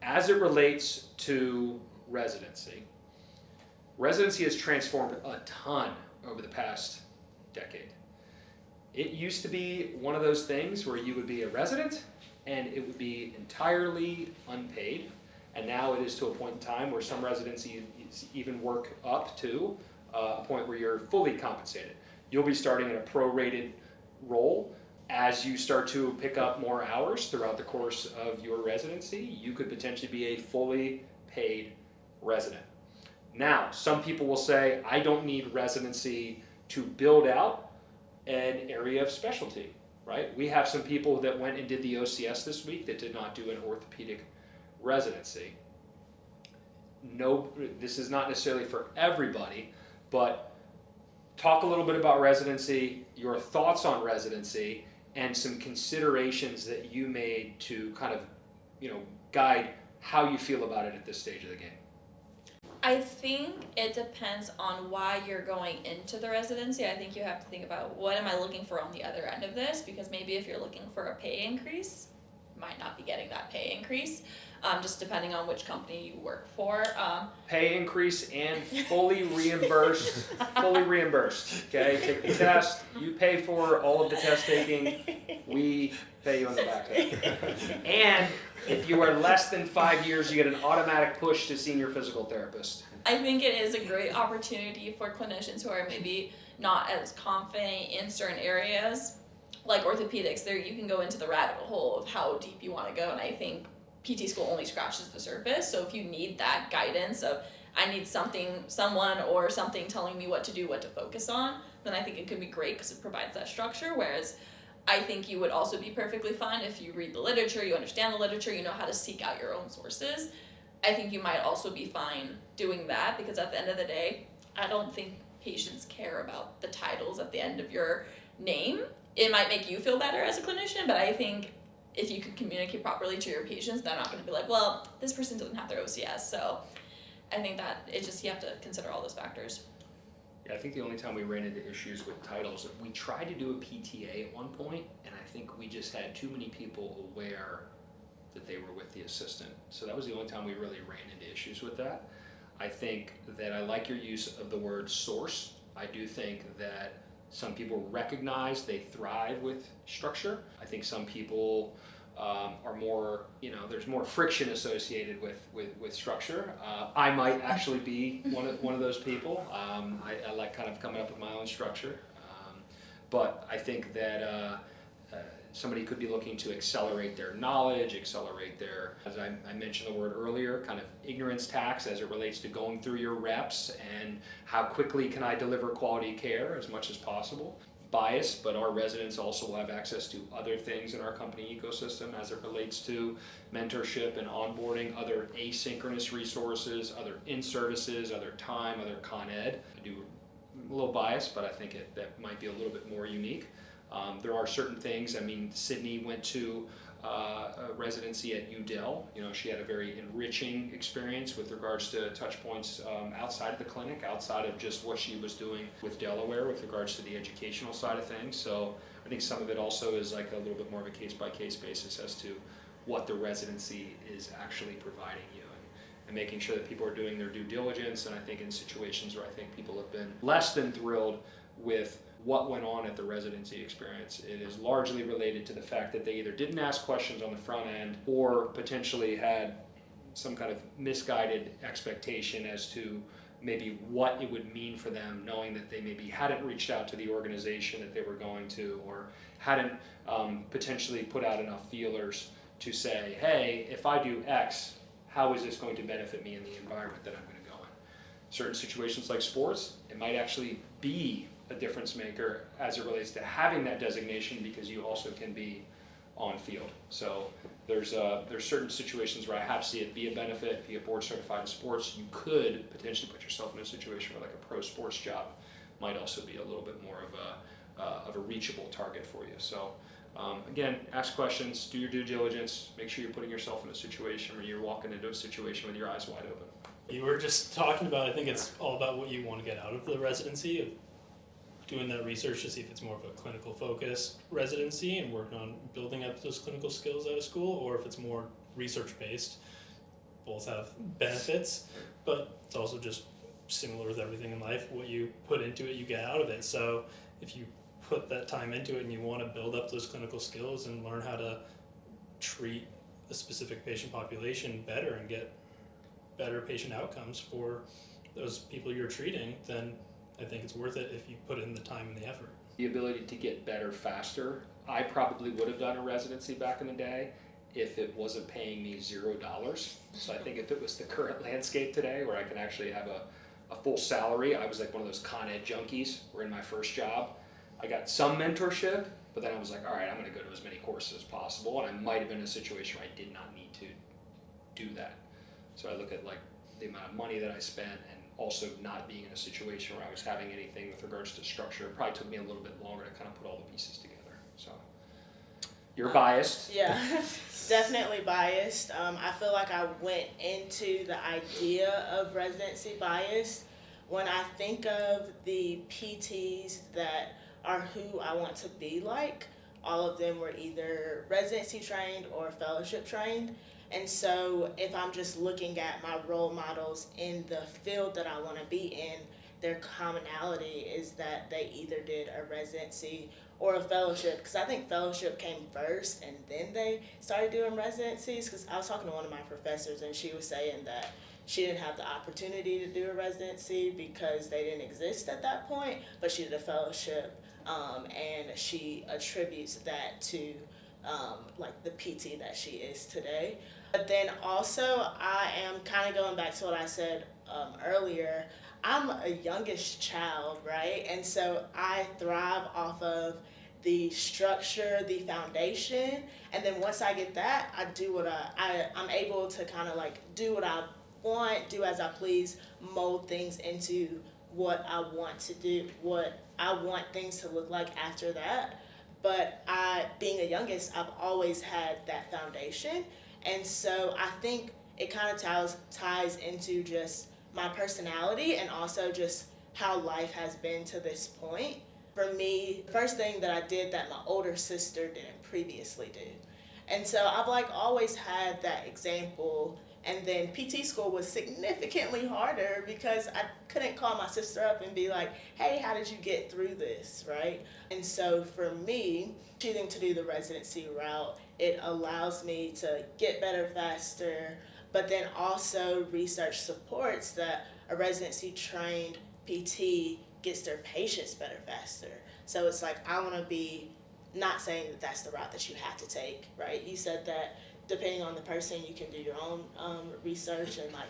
As it relates to residency, residency has transformed a ton over the past decade. It used to be one of those things where you would be a resident and it would be entirely unpaid. And now it is to a point in time where some residencies even work up to a point where you're fully compensated. You'll be starting in a prorated role. As you start to pick up more hours throughout the course of your residency, you could potentially be a fully paid resident. Now, some people will say, I don't need residency to build out an area of specialty, right? We have some people that went and did the OCS this week that did not do an orthopedic residency. No, this is not necessarily for everybody, but talk a little bit about residency, your thoughts on residency, and some considerations that you made to kind of, guide how you feel about it at this stage of the game. I think it depends on why you're going into the residency. I think you have to think about, what am I looking for on the other end of this? Because maybe if you're looking for a pay increase, you might not be getting that pay increase, just depending on which company you work for. Pay increase and fully reimbursed, okay? Take the test, you pay for all of the test taking, we pay you on the back end. And if you are less than 5 years, you get an automatic push to senior physical therapist. I think it is a great opportunity for clinicians who are maybe not as confident in certain areas, like orthopedics. There you can go into the rabbit hole of how deep you want to go, and I think PT school only scratches the surface. So if you need that guidance of, I need someone or something telling me what to do, what to focus on, then I think it could be great because it provides that structure. Whereas I think you would also be perfectly fine if you read the literature, you understand the literature, you know how to seek out your own sources. I think you might also be fine doing that, because at the end of the day, I don't think patients care about the titles at the end of your name. It might make you feel better as a clinician, but I think if you can communicate properly to your patients, they're not going to be like, well, this person doesn't have their OCS. So I think that it's just, you have to consider all those factors. Yeah, I think the only time we ran into issues with titles, we tried to do a PTA at one point, and I think we just had too many people aware that they were with the assistant. So that was the only time we really ran into issues with that. I think that I like your use of the word source. I do think that some people recognize they thrive with structure. I think some people are more, there's more friction associated with structure. I might actually be one of those people. I like kind of coming up with my own structure. But I think that somebody could be looking to accelerate their knowledge, accelerate their, as I mentioned the word earlier, kind of ignorance tax as it relates to going through your reps and how quickly can I deliver quality care as much as possible. Bias, but our residents also will have access to other things in our company ecosystem as it relates to mentorship and onboarding, other asynchronous resources, other in-services, other time, other con ed. I do a little biased, but I think that might be a little bit more unique. There are certain things, Sydney went to a residency at UDel. She had a very enriching experience with regards to touch points outside of the clinic, outside of just what she was doing with Delaware with regards to the educational side of things. So I think some of it also is like a little bit more of a case-by-case basis as to what the residency is actually providing you, and making sure that people are doing their due diligence. And I think in situations where I think people have been less than thrilled with what went on at the residency experience, it is largely related to the fact that they either didn't ask questions on the front end or potentially had some kind of misguided expectation as to maybe what it would mean for them, knowing that they maybe hadn't reached out to the organization that they were going to, or hadn't potentially put out enough feelers to say, hey, if I do X, how is this going to benefit me in the environment that I'm going to go in? Certain situations like sports, it might actually be a difference maker as it relates to having that designation, because you also can be on field. So there's certain situations where I have to see it be a benefit. If you get board certified in sports, you could potentially put yourself in a situation where like a pro sports job might also be a little bit more of a reachable target for you. So again, ask questions, do your due diligence, make sure you're putting yourself in a situation where you're walking into a situation with your eyes wide open. You were just talking about, I think it's all about what you want to get out of the residency, of doing that research to see if it's more of a clinical focused residency and working on building up those clinical skills out of school, or if it's more research based. both have benefits, but it's also just similar with everything in life. What you put into it, you get out of it. So if you put that time into it and you want to build up those clinical skills and learn how to treat a specific patient population better and get better patient outcomes for those people you're treating, then I think it's worth it if you put in the time and the effort. The ability to get better faster. I probably would have done a residency back in the day if it wasn't paying me $0. So I think if it was the current landscape today where I can actually have a full salary, I was like one of those Con Ed junkies where in my first job, I got some mentorship, but then I was like, all right, I'm gonna go to as many courses as possible. And I might have been in a situation where I did not need to do that. So I look at like the amount of money that I spent and also not being in a situation where I was having anything with regards to structure. It probably took me a little bit longer to kind of put all the pieces together. So you're biased. Yeah, definitely biased. I feel like I went into the idea of residency biased. When I think of the PTs that are who I want to be like, all of them were either residency trained or fellowship trained. And so if I'm just looking at my role models in the field that I want to be in, their commonality is that they either did a residency or a fellowship, because I think fellowship came first and then they started doing residencies. Because I was talking to one of my professors and she was saying that she didn't have the opportunity to do a residency because they didn't exist at that point, but she did a fellowship, and she attributes that to like the PT that she is today. But then also I am kind of going back to what I said earlier. I'm a youngest child, right? And so I thrive off of the structure, the foundation, and then once I get that, I do what I'm able to kind of like do what I want, do as I please, mold things into what I want to do, what I want things to look like after that. But being a youngest, I've always had that foundation. And so I think it kind of ties into just my personality and also just how life has been to this point. For me, the first thing that I did that my older sister didn't previously do. And so I've like always had that example. And then PT school was significantly harder because I couldn't call my sister up and be like, hey, how did you get through this, right? And so for me, choosing to do the residency route, it allows me to get better faster, but then also research supports that a residency trained PT gets their patients better faster. So it's like, I want to be not saying that that's the route that you have to take, right? You said that depending on the person, you can do your own research and like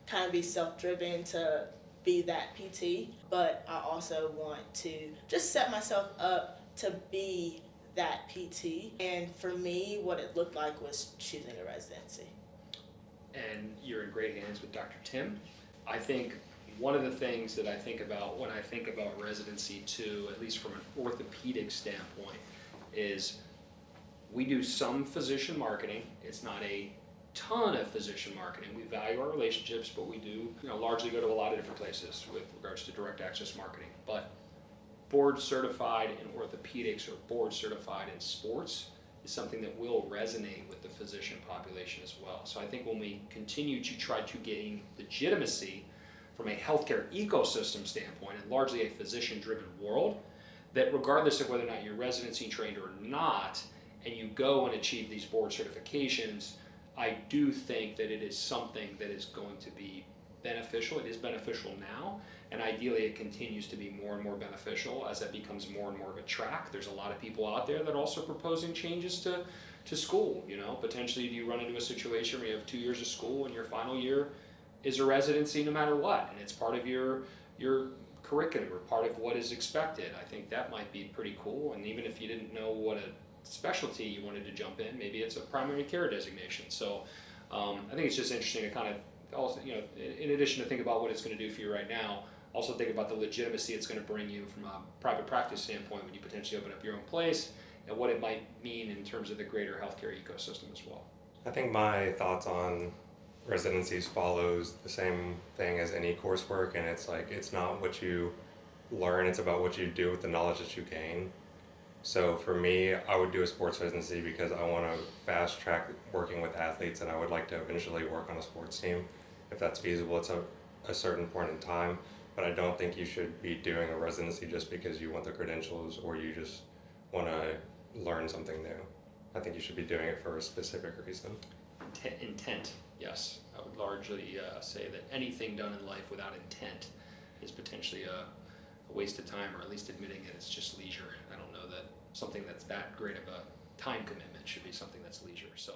kind of be self-driven to be that PT. But I also want to just set myself up to be that PT. And for me, what it looked like was choosing a residency. And you're in great hands with Dr. Tim. I think one of the things that I think about when I think about residency too, at least from an orthopedic standpoint, is we do some physician marketing. It's not a ton of physician marketing. We value our relationships, but we do, largely go to a lot of different places with regards to direct access marketing. But board certified in orthopedics or board certified in sports is something that will resonate with the physician population as well. So I think when we continue to try to gain legitimacy from a healthcare ecosystem standpoint and largely a physician-driven world, that regardless of whether or not you're residency trained or not, and you go and achieve these board certifications, I do think that it is something that is going to be beneficial. It is beneficial now, and ideally it continues to be more and more beneficial as that becomes more and more of a track. There's a lot of people out there that are also proposing changes to school. Potentially do you run into a situation where you have 2 years of school and your final year is a residency no matter what, and it's part of your curriculum or part of what is expected. I think that might be pretty cool, and even if you didn't know what a specialty you wanted to jump in, maybe it's a primary care designation. So I think it's just interesting to kind of also, in addition to think about what it's going to do for you right now, also think about the legitimacy it's going to bring you from a private practice standpoint when you potentially open up your own place, and what it might mean in terms of the greater healthcare ecosystem as well. I think my thoughts on residencies follows the same thing as any coursework, and it's like it's not what you learn, it's about what you do with the knowledge that you gain. So for me, I would do a sports residency because I want to fast track working with athletes, and I would like to eventually work on a sports team if that's feasible. It's a certain point in time, but I don't think you should be doing a residency just because you want the credentials or you just want to learn something new. I think you should be doing it for a specific reason. Intent, yes. I would largely say that anything done in life without intent is potentially a waste of time, or at least admitting it, it's just leisure. I don't know that something that's that great of a time commitment should be something that's leisure. So